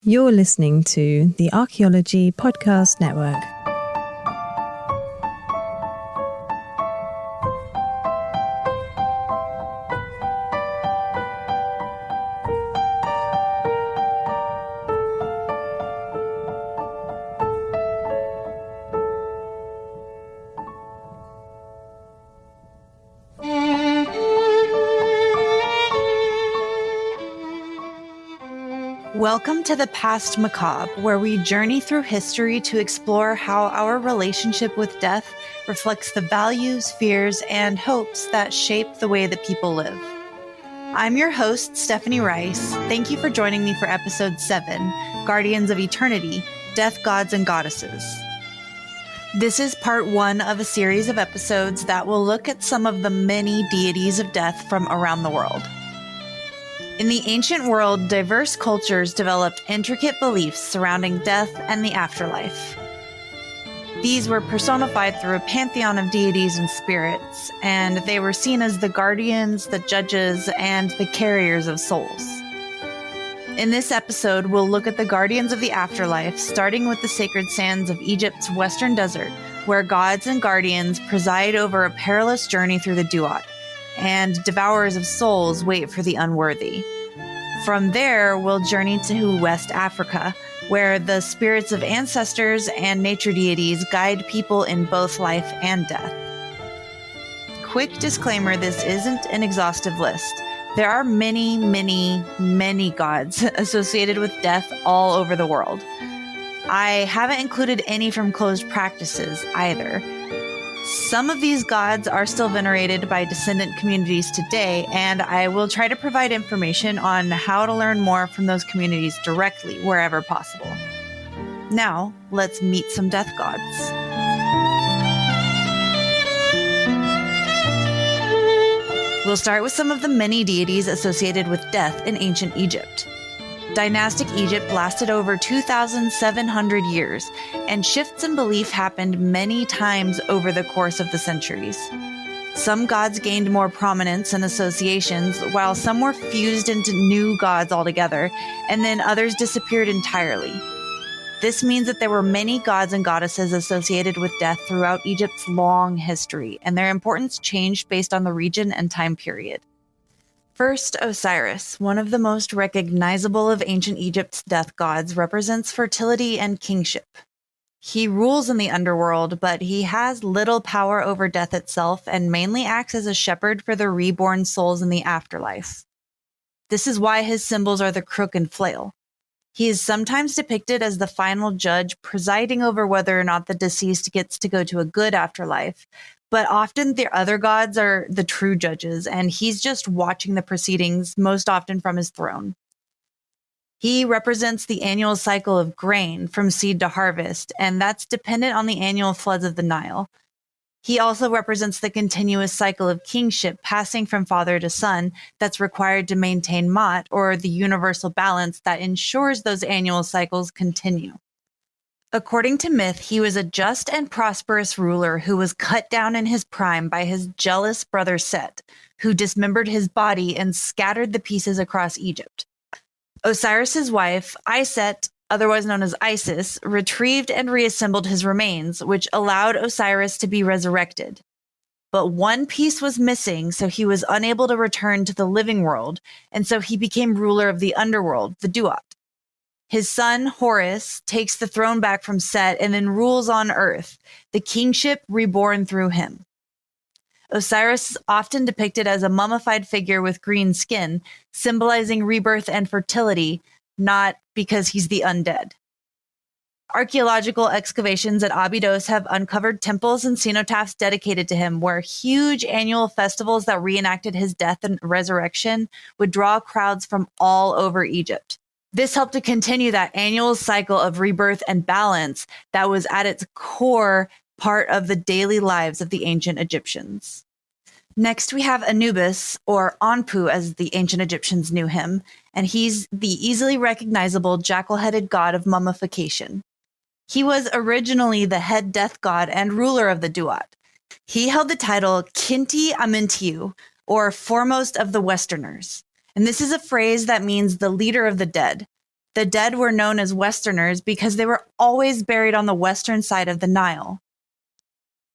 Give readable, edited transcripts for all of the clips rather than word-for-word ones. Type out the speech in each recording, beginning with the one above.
You're listening to the Archaeology Podcast Network. Welcome to the Past Macabre, where we journey through history to explore how our relationship with death reflects the values, fears, and hopes that shape the way that people live. I'm your host, Stephanie Rice. Thank you for joining me for episode 7, Guardians of Eternity, Death Gods and Goddesses. This is part 1 of a series of episodes that will look at some of the many deities of death from around the world. In the ancient world, diverse cultures developed intricate beliefs surrounding death and the afterlife. These were personified through a pantheon of deities and spirits, and they were seen as the guardians, the judges, and the carriers of souls. In this episode, we'll look at the guardians of the afterlife, starting with the sacred sands of Egypt's western desert, where gods and guardians preside over a perilous journey through the Duat, and devourers of souls wait for the unworthy. From there, we'll journey to West Africa, where the spirits of ancestors and nature deities guide people in both life and death. Quick disclaimer, this isn't an exhaustive list. There are many, many, many gods associated with death all over the world. I haven't included any from closed practices either. Some of these gods are still venerated by descendant communities today, and I will try to provide information on how to learn more from those communities directly wherever possible. Now, let's meet some death gods. We'll start with some of the many deities associated with death in ancient Egypt. Dynastic Egypt lasted over 2,700 years, and shifts in belief happened many times over the course of the centuries. Some gods gained more prominence and associations, while some were fused into new gods altogether, and then others disappeared entirely. This means that there were many gods and goddesses associated with death throughout Egypt's long history, and their importance changed based on the region and time period. First, Osiris, one of the most recognizable of ancient Egypt's death gods, represents fertility and kingship. He rules in the underworld, but he has little power over death itself and mainly acts as a shepherd for the reborn souls in the afterlife. This is why his symbols are the crook and flail. He is sometimes depicted as the final judge presiding over whether or not the deceased gets to go to a good afterlife, but often the other gods are the true judges, and he's just watching the proceedings, most often from his throne. He represents the annual cycle of grain from seed to harvest, and that's dependent on the annual floods of the Nile. He also represents the continuous cycle of kingship passing from father to son that's required to maintain Ma'at, or the universal balance that ensures those annual cycles continue. According to myth, he was a just and prosperous ruler who was cut down in his prime by his jealous brother Set, who dismembered his body and scattered the pieces across Egypt. Osiris's wife, Iset, otherwise known as Isis, retrieved and reassembled his remains, which allowed Osiris to be resurrected. But one piece was missing, so he was unable to return to the living world, and so he became ruler of the underworld, the Duat. His son, Horus, takes the throne back from Set and then rules on Earth, the kingship reborn through him. Osiris is often depicted as a mummified figure with green skin, symbolizing rebirth and fertility, not because he's the undead. Archaeological excavations at Abydos have uncovered temples and cenotaphs dedicated to him, where huge annual festivals that reenacted his death and resurrection would draw crowds from all over Egypt. This helped to continue that annual cycle of rebirth and balance that was at its core part of the daily lives of the ancient Egyptians. Next, we have Anubis, or Anpu as the ancient Egyptians knew him, and he's the easily recognizable jackal-headed god of mummification. He was originally the head death god and ruler of the Duat. He held the title Kinti Amintiu, or foremost of the Westerners. And this is a phrase that means the leader of the dead. The dead were known as Westerners because they were always buried on the western side of the Nile.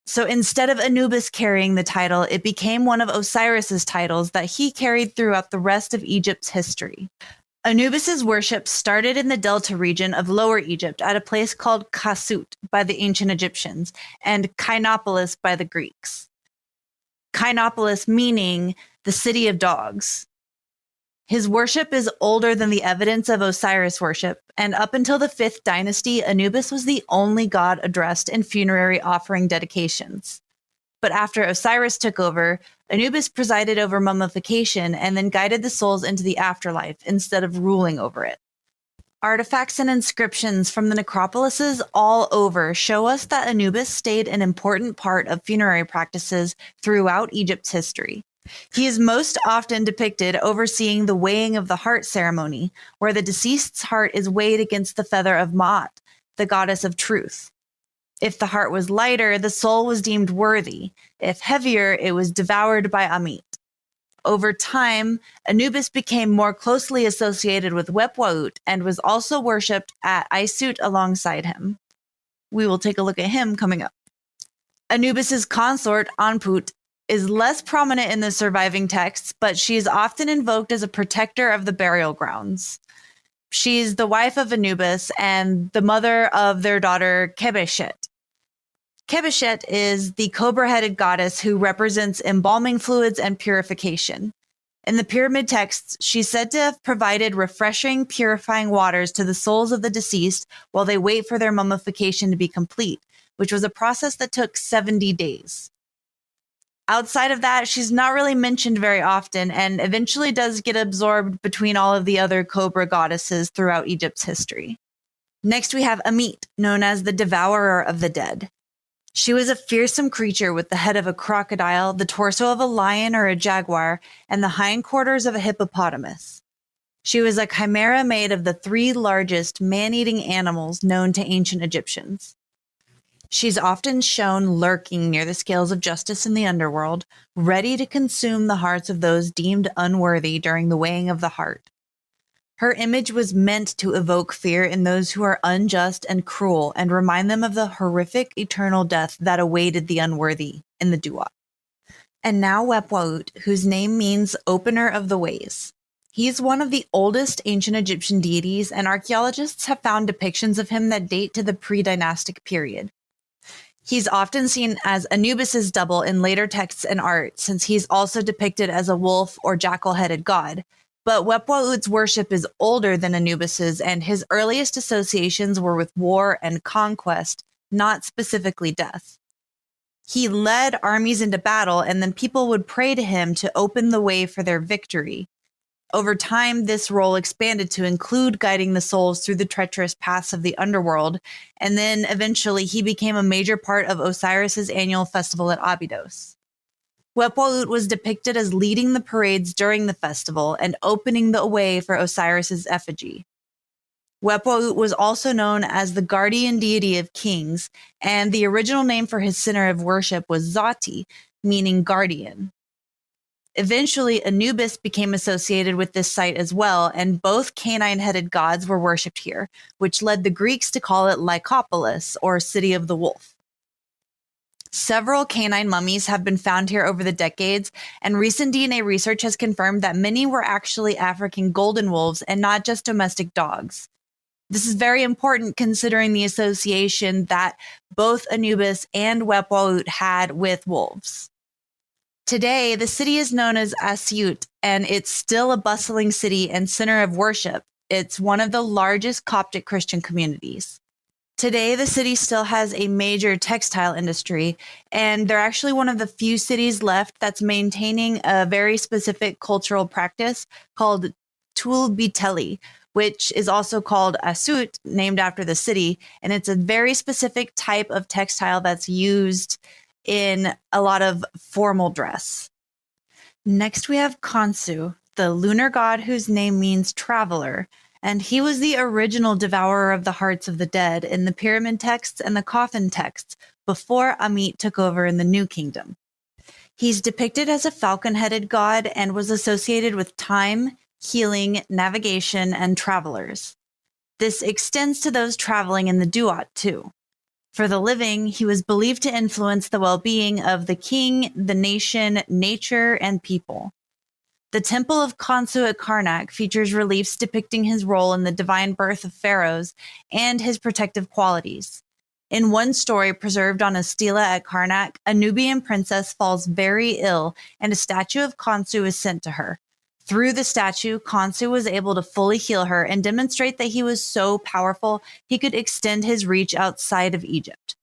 So instead of Anubis carrying the title, it became one of Osiris's titles that he carried throughout the rest of Egypt's history. Anubis's worship started in the delta region of Lower Egypt at a place called Kasut by the ancient Egyptians and Kynopolis by the Greeks. Kynopolis meaning the city of dogs. His worship is older than the evidence of Osiris worship, and up until the 5th dynasty, Anubis was the only god addressed in funerary offering dedications. But after Osiris took over, Anubis presided over mummification and then guided the souls into the afterlife instead of ruling over it. Artifacts and inscriptions from the necropolises all over show us that Anubis stayed an important part of funerary practices throughout Egypt's history. He is most often depicted overseeing the weighing of the heart ceremony, where the deceased's heart is weighed against the feather of Ma'at, the goddess of truth. If the heart was lighter, the soul was deemed worthy. If heavier, it was devoured by Amit. Over time, Anubis became more closely associated with Wepwaut and was also worshipped at Isut alongside him. We will take a look at him coming up. Anubis's consort, Anput, is less prominent in the surviving texts, but she is often invoked as a protector of the burial grounds. She's the wife of Anubis and the mother of their daughter Kebeshet. Kebeshet is the cobra-headed goddess who represents embalming fluids and purification. In the pyramid texts, she's said to have provided refreshing, purifying waters to the souls of the deceased while they wait for their mummification to be complete, which was a process that took 70 days. Outside of that, she's not really mentioned very often and eventually does get absorbed between all of the other cobra goddesses throughout Egypt's history. Next, we have Amit, known as the devourer of the dead. She was a fearsome creature with the head of a crocodile, the torso of a lion or a jaguar, and the hindquarters of a hippopotamus. She was a chimera made of the 3 largest man-eating animals known to ancient Egyptians. She's often shown lurking near the scales of justice in the underworld, ready to consume the hearts of those deemed unworthy during the weighing of the heart. Her image was meant to evoke fear in those who are unjust and cruel and remind them of the horrific eternal death that awaited the unworthy in the Duat. And now Wepwaut, whose name means opener of the ways. He's one of the oldest ancient Egyptian deities, and archaeologists have found depictions of him that date to the pre-dynastic period. He's often seen as Anubis's double in later texts and art, since he's also depicted as a wolf or jackal-headed god. But Wepwaut's worship is older than Anubis's, and his earliest associations were with war and conquest, not specifically death. He led armies into battle, and then people would pray to him to open the way for their victory. Over time, this role expanded to include guiding the souls through the treacherous paths of the underworld, and then eventually he became a major part of Osiris's annual festival at Abydos. Wepwaut was depicted as leading the parades during the festival and opening the way for Osiris's effigy. Wepwaut was also known as the guardian deity of kings, and the original name for his center of worship was Zati, meaning guardian. Eventually, Anubis became associated with this site as well, and both canine-headed gods were worshipped here, which led the Greeks to call it Lycopolis, or City of the Wolf. Several canine mummies have been found here over the decades, and recent DNA research has confirmed that many were actually African golden wolves and not just domestic dogs. This is very important considering the association that both Anubis and Wepwaut had with wolves. Today, the city is known as Asyut, and it's still a bustling city and center of worship. It's one of the largest Coptic Christian communities. Today, the city still has a major textile industry, and they're actually one of the few cities left that's maintaining a very specific cultural practice called Tul Biteli, which is also called Asut, named after the city, and it's a very specific type of textile that's used in a lot of formal dress. Next, we have Khonsu, the lunar god whose name means traveler, and he was the original devourer of the hearts of the dead in the pyramid texts and the coffin texts before Amit took over in the New Kingdom. He's depicted as a falcon-headed god and was associated with time, healing, navigation, and travelers. This extends to those traveling in the Duat too. For the living, he was believed to influence the well-being of the king, the nation, nature, and people. The Temple of Khonsu at Karnak features reliefs depicting his role in the divine birth of pharaohs and his protective qualities. In one story preserved on a stela at Karnak, a Nubian princess falls very ill and a statue of Khonsu is sent to her. Through the statue, Khonsu was able to fully heal her and demonstrate that he was so powerful he could extend his reach outside of Egypt.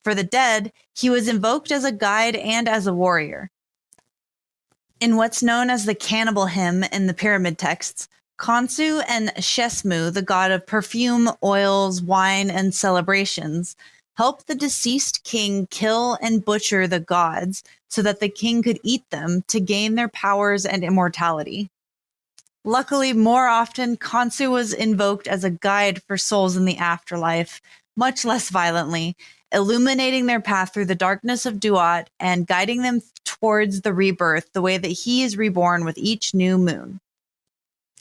For the dead, he was invoked as a guide and as a warrior. In what's known as the cannibal hymn in the pyramid texts, Khonsu and Shesmu, the god of perfume, oils, wine, and celebrations, helped the deceased king kill and butcher the gods so that the king could eat them to gain their powers and immortality. Luckily, more often, Khonsu was invoked as a guide for souls in the afterlife, much less violently, illuminating their path through the darkness of Duat and guiding them towards the rebirth the way that he is reborn with each new moon.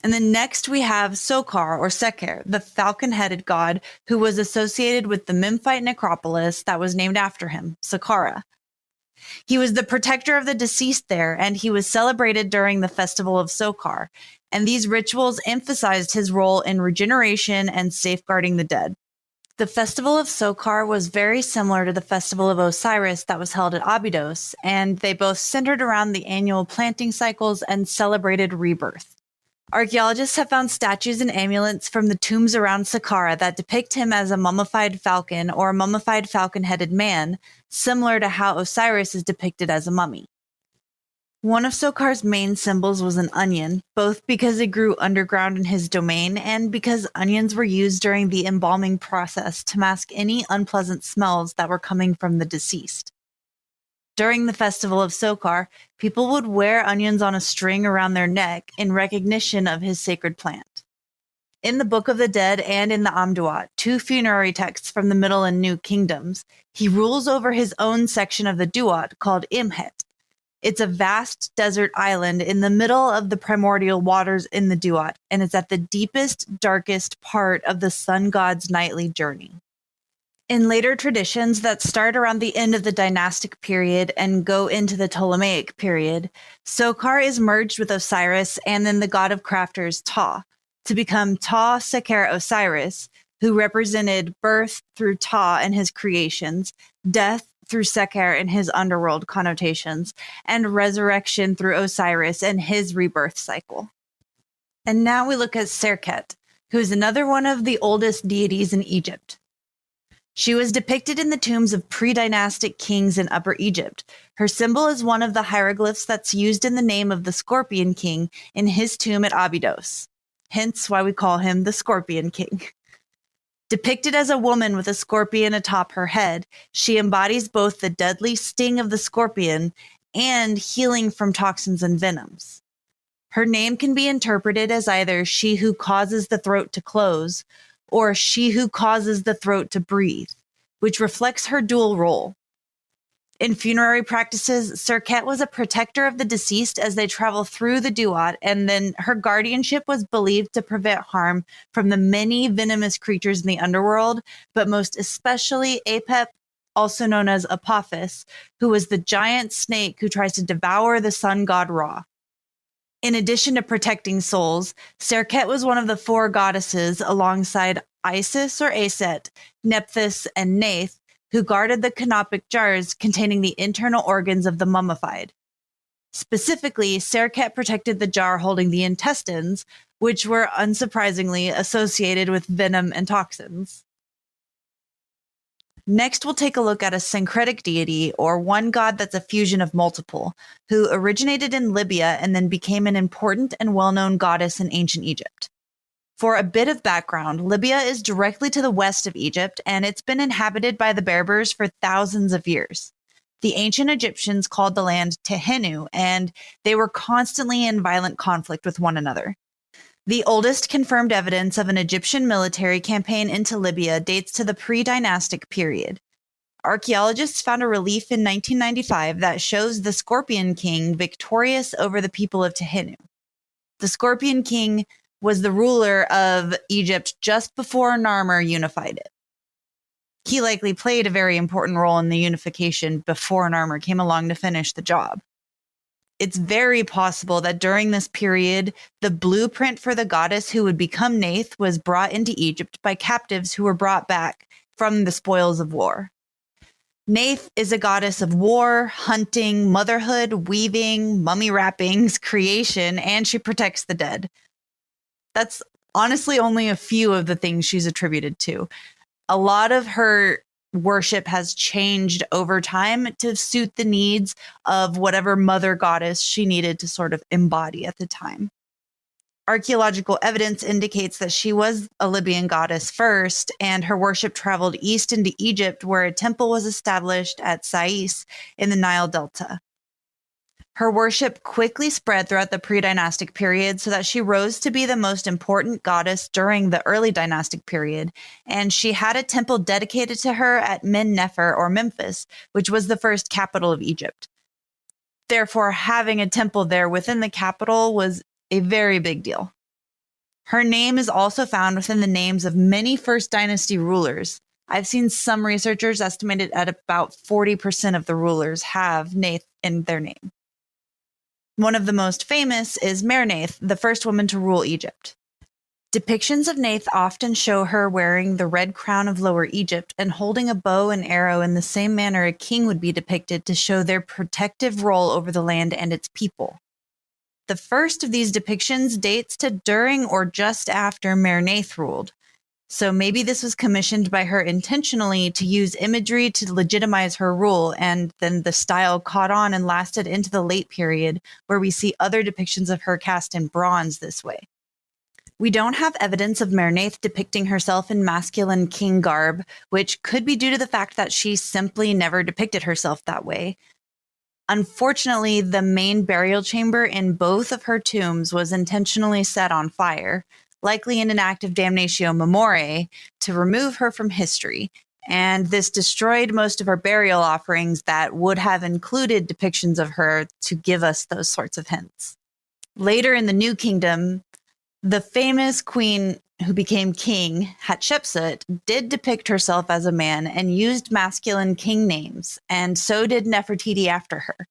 And then next we have Sokar or Seker, the falcon-headed god who was associated with the Memphite necropolis that was named after him, Saqqara. He was the protector of the deceased there, and he was celebrated during the festival of Sokar, and these rituals emphasized his role in regeneration and safeguarding the dead. The festival of Sokar was very similar to the festival of Osiris that was held at Abydos, and they both centered around the annual planting cycles and celebrated rebirth. Archaeologists have found statues and amulets from the tombs around Saqqara that depict him as a mummified falcon or a mummified falcon-headed man, similar to how Osiris is depicted as a mummy. One of Sokar's main symbols was an onion, both because it grew underground in his domain and because onions were used during the embalming process to mask any unpleasant smells that were coming from the deceased. During the festival of Sokar, people would wear onions on a string around their neck in recognition of his sacred plant. In the Book of the Dead and in the Amduat, two funerary texts from the Middle and New Kingdoms, he rules over his own section of the Duat called Imhet. It's a vast desert island in the middle of the primordial waters in the Duat, and it's at the deepest, darkest part of the sun god's nightly journey. In later traditions that start around the end of the dynastic period and go into the Ptolemaic period, Sokar is merged with Osiris and then the god of crafters Ta, to become Ta Seker Osiris, who represented birth through Ta and his creations, death through Seker and his underworld connotations, and resurrection through Osiris and his rebirth cycle. And now we look at Serket, who is another one of the oldest deities in Egypt. She was depicted in the tombs of pre-dynastic kings in Upper Egypt. Her symbol is one of the hieroglyphs that's used in the name of the Scorpion King in his tomb at Abydos, hence why we call him the Scorpion King. Depicted as a woman with a scorpion atop her head, she embodies both the deadly sting of the scorpion and healing from toxins and venoms. Her name can be interpreted as either she who causes the throat to close or she who causes the throat to breathe, which reflects her dual role. In funerary practices, Serket was a protector of the deceased as they travel through the Duat, and then her guardianship was believed to prevent harm from the many venomous creatures in the underworld, but most especially Apep, also known as Apophis, who was the giant snake who tries to devour the sun god Ra. In addition to protecting souls, Serket was one of the four goddesses alongside Isis or Aset, Nephthys, and Neith, who guarded the canopic jars containing the internal organs of the mummified. Specifically, Serket protected the jar holding the intestines, which were unsurprisingly associated with venom and toxins. Next, we'll take a look at a syncretic deity, or one god that's a fusion of multiple, who originated in Libya and then became an important and well-known goddess in ancient Egypt. For a bit of background, Libya is directly to the west of Egypt, and it's been inhabited by the Berbers for thousands of years. The ancient Egyptians called the land Tehenu, and they were constantly in violent conflict with one another. The oldest confirmed evidence of an Egyptian military campaign into Libya dates to the pre-dynastic period. Archaeologists found a relief in 1995 that shows the Scorpion King victorious over the people of Tehenu. The Scorpion King was the ruler of Egypt just before Narmer unified it. He likely played a very important role in the unification before Narmer came along to finish the job. It's very possible that during this period, the blueprint for the goddess who would become Neith was brought into Egypt by captives who were brought back from the spoils of war. Neith is a goddess of war, hunting, motherhood, weaving, mummy wrappings, creation, and she protects the dead. That's honestly only a few of the things she's attributed to. A lot of her worship has changed over time to suit the needs of whatever mother goddess she needed to sort of embody at the time. Archaeological evidence indicates that she was a Libyan goddess first, and her worship traveled east into Egypt, where a temple was established at Sais in the Nile Delta. Her worship quickly spread throughout the pre-dynastic period so that she rose to be the most important goddess during the early dynastic period, and she had a temple dedicated to her at Men-Nefer or Memphis, which was the first capital of Egypt. Therefore, having a temple there within the capital was a very big deal. Her name is also found within the names of many First Dynasty rulers. I've seen some researchers estimate it at about 40% of the rulers have Neith in their name. One of the most famous is Mer-Neith, the first woman to rule Egypt. Depictions of Neith often show her wearing the red crown of Lower Egypt and holding a bow and arrow in the same manner a king would be depicted to show their protective role over the land and its people. The first of these depictions dates to during or just after Mer-Neith ruled. So maybe this was commissioned by her intentionally to use imagery to legitimize her rule, and then the style caught on and lasted into the late period, where we see other depictions of her cast in bronze this way. We don't have evidence of Mer-Neith depicting herself in masculine king garb, which could be due to the fact that she simply never depicted herself that way. Unfortunately, the main burial chamber in both of her tombs was intentionally set on fire, likely in an act of damnatio memoriae, to remove her from history, and this destroyed most of her burial offerings that would have included depictions of her to give us those sorts of hints. Later in the New Kingdom, the famous queen who became king, Hatshepsut, did depict herself as a man and used masculine king names, and so did Nefertiti after her.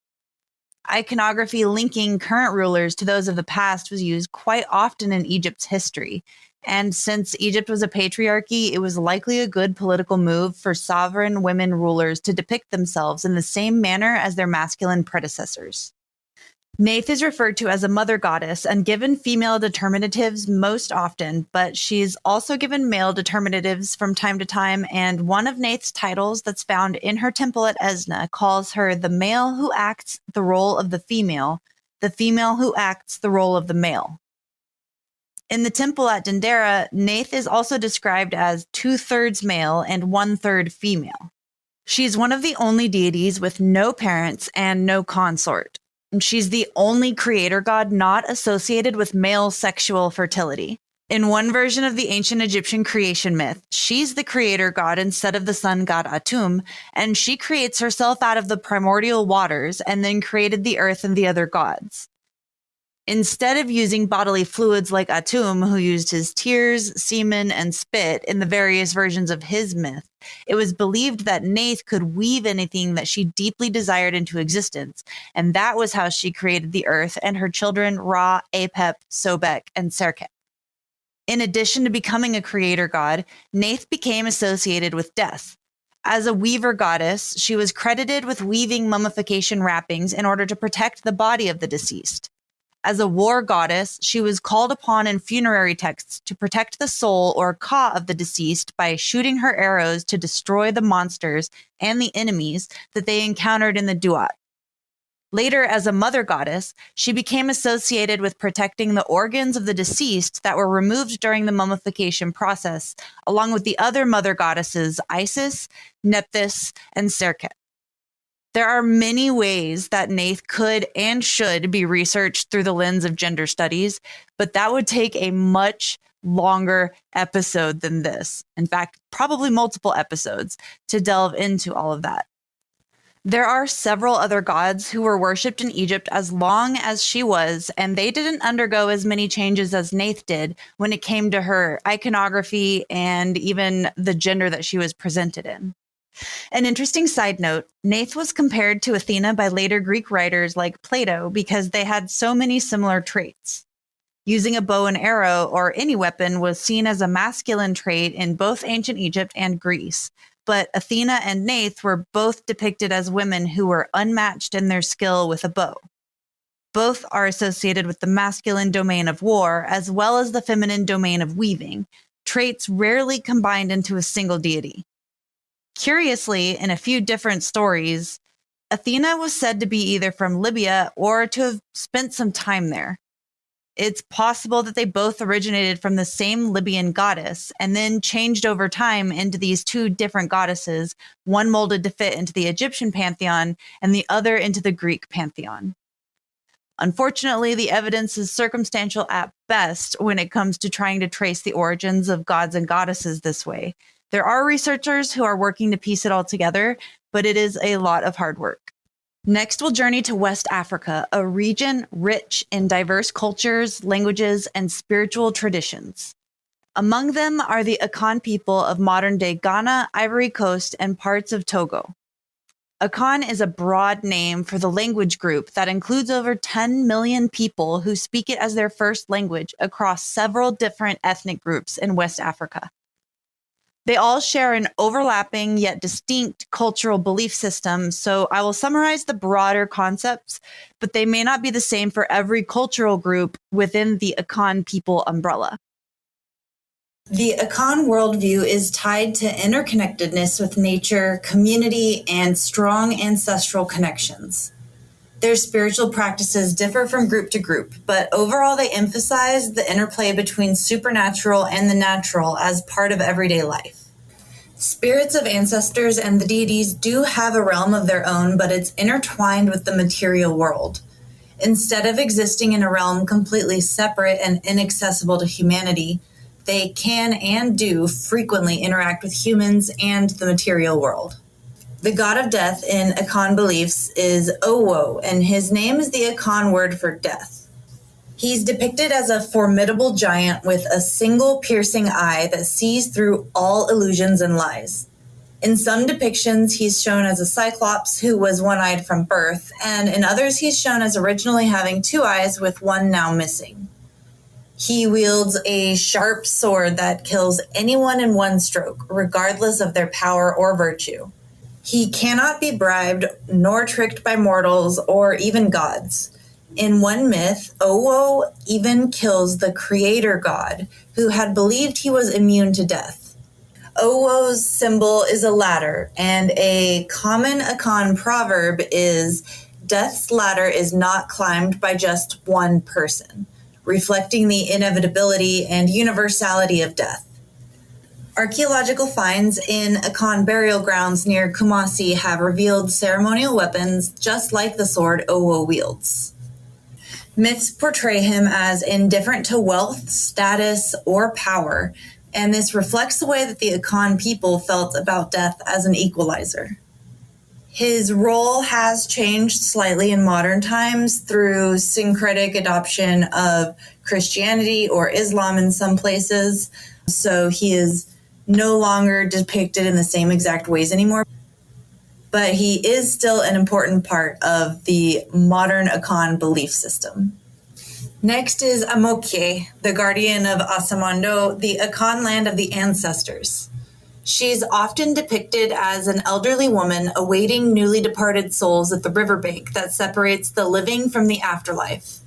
Iconography linking current rulers to those of the past was used quite often in Egypt's history, and since Egypt was a patriarchy, it was likely a good political move for sovereign women rulers to depict themselves in the same manner as their masculine predecessors. Neith is referred to as a mother goddess and given female determinatives most often, but she's also given male determinatives from time to time, and one of Neith's titles that's found in her temple at Esna calls her the male who acts the role of the female who acts the role of the male. In the temple at Dendera, Neith is also described as 2/3 male and 1/3 female. She's one of the only deities with no parents and no consort. She's the only creator god not associated with male sexual fertility. In one version of the ancient Egyptian creation myth, she's the creator god instead of the sun god Atum, and she creates herself out of the primordial waters and then created the earth and the other gods. Instead of using bodily fluids like Atum, who used his tears, semen, and spit in the various versions of his myth, it was believed that Neith could weave anything that she deeply desired into existence, and that was how she created the earth and her children Ra, Apep, Sobek, and Serket. In addition to becoming a creator god, Neith became associated with death. As a weaver goddess, she was credited with weaving mummification wrappings in order to protect the body of the deceased. As a war goddess, she was called upon in funerary texts to protect the soul or ka of the deceased by shooting her arrows to destroy the monsters and the enemies that they encountered in the Duat. Later, as a mother goddess, she became associated with protecting the organs of the deceased that were removed during the mummification process, along with the other mother goddesses Isis, Nephthys, and Serket. There are many ways that Neith could and should be researched through the lens of gender studies, but that would take a much longer episode than this. In fact, probably multiple episodes to delve into all of that. There are several other gods who were worshipped in Egypt as long as she was, and they didn't undergo as many changes as Neith did when it came to her iconography and even the gender that she was presented in. An interesting side note, Neith was compared to Athena by later Greek writers like Plato because they had so many similar traits. Using a bow and arrow or any weapon was seen as a masculine trait in both ancient Egypt and Greece, but Athena and Neith were both depicted as women who were unmatched in their skill with a bow. Both are associated with the masculine domain of war as well as the feminine domain of weaving, traits rarely combined into a single deity. Curiously, in a few different stories, Athena was said to be either from Libya or to have spent some time there. It's possible that they both originated from the same Libyan goddess and then changed over time into these two different goddesses, one molded to fit into the Egyptian pantheon and the other into the Greek pantheon. Unfortunately, the evidence is circumstantial at best when it comes to trying to trace the origins of gods and goddesses this way. There are researchers who are working to piece it all together, but it is a lot of hard work. Next, we'll journey to West Africa, a region rich in diverse cultures, languages, and spiritual traditions. Among them are the Akan people of modern-day Ghana, Ivory Coast, and parts of Togo. Akan is a broad name for the language group that includes over 10 million people who speak it as their first language across several different ethnic groups in West Africa. They all share an overlapping yet distinct cultural belief system, so I will summarize the broader concepts, but they may not be the same for every cultural group within the Akan people umbrella. The Akan worldview is tied to interconnectedness with nature, community, and strong ancestral connections. Their spiritual practices differ from group to group, but overall they emphasize the interplay between supernatural and the natural as part of everyday life. Spirits of ancestors and the deities do have a realm of their own, but it's intertwined with the material world. Instead of existing in a realm completely separate and inaccessible to humanity, they can and do frequently interact with humans and the material world. The god of death in Akan beliefs is Owo, and his name is the Akan word for death. He's depicted as a formidable giant with a single piercing eye that sees through all illusions and lies. In some depictions, he's shown as a cyclops who was one-eyed from birth, and in others he's shown as originally having two eyes with one now missing. He wields a sharp sword that kills anyone in one stroke, regardless of their power or virtue. He cannot be bribed nor tricked by mortals or even gods. In one myth, Owo even kills the creator god, who had believed he was immune to death. Owo's symbol is a ladder, and a common Akan proverb is, "Death's ladder is not climbed by just one person," reflecting the inevitability and universality of death. Archaeological finds in Akan burial grounds near Kumasi have revealed ceremonial weapons just like the sword Owo wields. Myths portray him as indifferent to wealth, status, or power, and this reflects the way that the Akan people felt about death as an equalizer. His role has changed slightly in modern times through syncretic adoption of Christianity or Islam in some places, so he is no longer depicted in the same exact ways anymore, but he is still an important part of the modern Akan belief system. Next is Amokye, the guardian of Asamando, the Akan land of the ancestors. She's often depicted as an elderly woman awaiting newly departed souls at the riverbank that separates the living from the afterlife.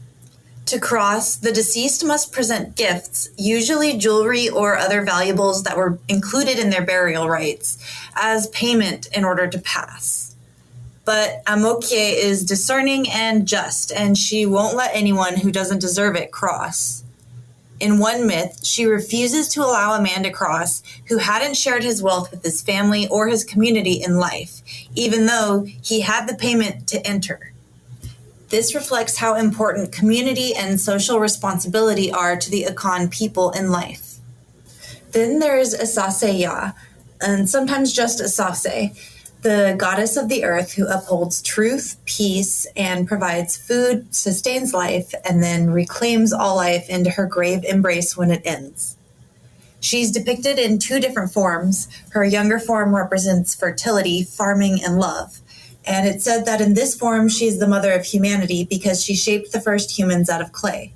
To cross, the deceased must present gifts, usually jewelry or other valuables that were included in their burial rites, as payment in order to pass. But Amokye is discerning and just, and she won't let anyone who doesn't deserve it cross. In one myth, she refuses to allow a man to cross who hadn't shared his wealth with his family or his community in life, even though he had the payment to enter. This reflects how important community and social responsibility are to the Akan people in life. Then there is Asaseya, and sometimes just Asase. the goddess of the earth who upholds truth, peace, and provides food, sustains life, and then reclaims all life into her grave embrace when it ends. She's depicted in two different forms. Her younger form represents fertility, farming, and love. And it's said that in this form, she's the mother of humanity because she shaped the first humans out of clay.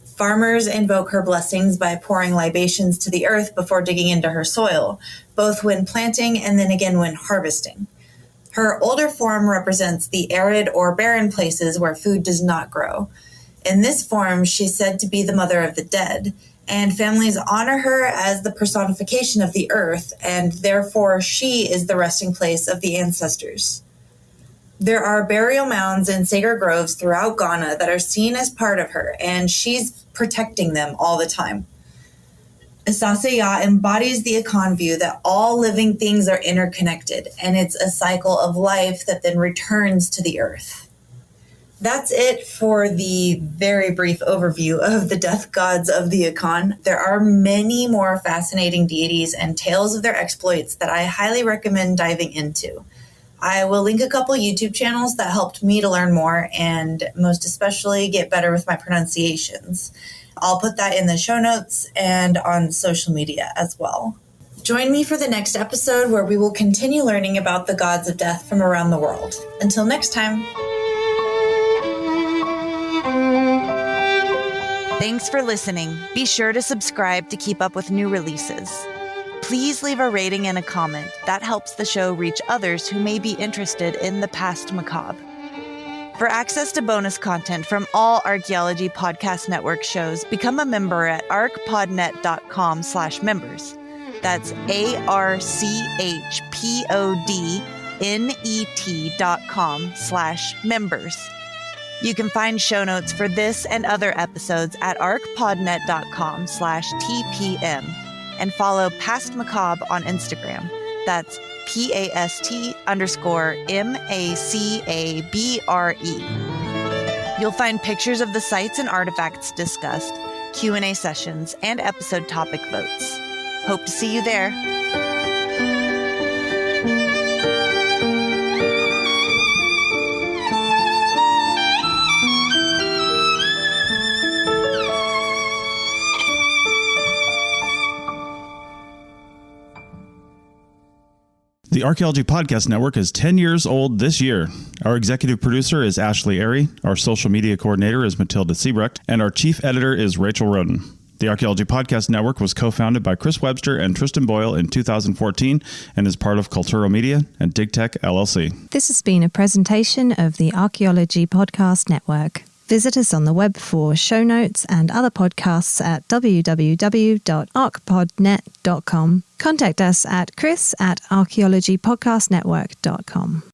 Farmers invoke her blessings by pouring libations to the earth before digging into her soil, both when planting and then again when harvesting. Her older form represents the arid or barren places where food does not grow. In this form, she's said to be the mother of the dead, and families honor her as the personification of the earth, and therefore she is the resting place of the ancestors. There are burial mounds and sacred groves throughout Ghana that are seen as part of her, and she's protecting them all the time. Asase embodies the Akan view that all living things are interconnected, and it's a cycle of life that then returns to the earth. That's it for the very brief overview of the death gods of the Akan. There are many more fascinating deities and tales of their exploits that I highly recommend diving into. I will link a couple YouTube channels that helped me to learn more and most especially get better with my pronunciations. I'll put that in the show notes and on social media as well. Join me for the next episode where we will continue learning about the gods of death from around the world. Until next time. Thanks for listening. Be sure to subscribe to keep up with new releases. Please leave a rating and a comment. That helps the show reach others who may be interested in the Past Macabre. For access to bonus content from all Archaeology Podcast Network shows, become a member at archpodnet.com/members. That's archpodnet.com/members. You can find show notes for this and other episodes at archpodnet.com/TPM. And follow Past Macabre on Instagram. That's PAST_MACABRE. You'll find pictures of the sites and artifacts discussed, Q&A sessions, and episode topic votes. Hope to see you there. The Archaeology Podcast Network is 10 years old this year. Our executive producer is Ashley Airy, our social media coordinator is Matilda Siebrecht, and our chief editor is Rachel Roden. The Archaeology Podcast Network was co-founded by Chris Webster and Tristan Boyle in 2014 and is part of Culturo Media and DigTech LLC. This has been a presentation of the Archaeology Podcast Network. Visit us on the web for show notes and other podcasts at www.archpodnet.com. Contact us at chris@archaeologypodcastnetwork.com.